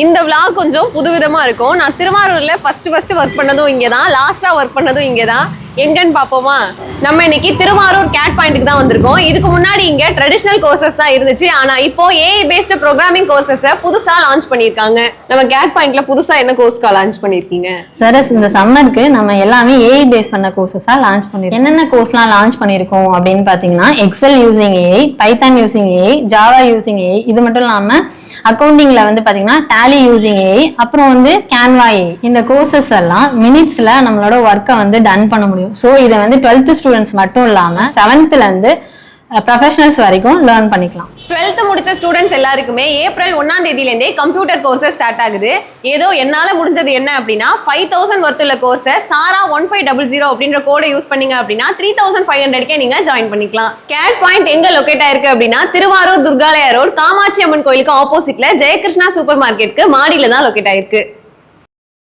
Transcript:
இந்த vlog கொஞ்சம் புதுவிதமா இருக்கும். நான் திருவாரூர்ல ஃபர்ஸ்ட் வர்க் பண்ணதும் இங்கே தான், லாஸ்டா வர்க் பண்ணதும் இங்கே தான். எங்கன்னு பாப்போமா? நம்ம இன்னைக்கு திருவாரூர் கேட் பாயிண்ட்க்கு தான் வந்திருக்கோம். இதுக்கு முன்னாடி இங்க ட்ரெடிஷனல் கோர்சஸ் தான் இருந்துச்சு. ஆனா இப்போ ஏஐ பேஸ்ட் ப்ரோக்ராமிங் கோர்சஸ் புதுசா லான்ச் பண்ணிருக்காங்க. நம்ம கேட் பாயிண்ட்ல புதுசா என்ன கோர்ஸ்க்கா லான்ச் பண்ணிருக்கீங்க? சரஸ், இந்த சம்மருக்கு நம்ம எல்லாமே ஏஐ பேஸ் பண்ண கோர்சஸா லான்ச் பண்ணிருக்கோம். என்னென்ன கோர்ஸ்லாம் லான்ச் பண்ணிருக்கோம் அப்படின்னு பாத்தீங்கன்னா, Excel using AI, Python using AI, Java using AI, இது மட்டும் இல்லாம அக்கௌண்டிங்ல வந்து பாத்தீங்கன்னா டேலி யூசிங் ஏஐ, அப்புறம் வந்து கேன்வா ஏஐ. இந்த கோர்சஸ் எல்லாம் மினிட்ஸ்ல நம்மளோட ஒர்க்கை வந்து டன் பண்ண முடியும். ஸோ இதை வந்து 12th ஸ்டூடெண்ட்ஸ் மட்டும் இல்லாம 7th இருந்து ப்ரொஃபஷனல்ஸ் வரைக்கும் லேர்ன் பண்ணிக்கலாம். 12th முடிச்ச ஸ்டூடெண்ட்ஸ் எல்லாருக்குமே ஏப்ரல் 1ஆம் தேதியிலேருந்தே கம்ப்யூட்டர் கோர்சஸ் ஸ்டார்ட் ஆகுது. ஏதோ என்னால முடிஞ்சது என்ன அப்படின்னா 5000 ஒர்த்துள்ள கோர்சஸ் சாரா 1500 அப்படின்ற கோடை யூஸ் பண்ணீங்க அப்படின்னா 3500 நீங்க ஜாயின் பண்ணிக்கலாம். கேட் பாயிண்ட் எங்க லொகேட் ஆயிருக்கு அப்படின்னா திருவாரூர் துர்காலயா ரோட், காமாட்சி அம்மன் கோயிலுக்கு ஆப்போசிட்ல ஜெயகிருஷ்ணா சூப்பர் மார்க்கெட்டுக்கு மாடியில தான் லொகேட் ஆயிருக்கு.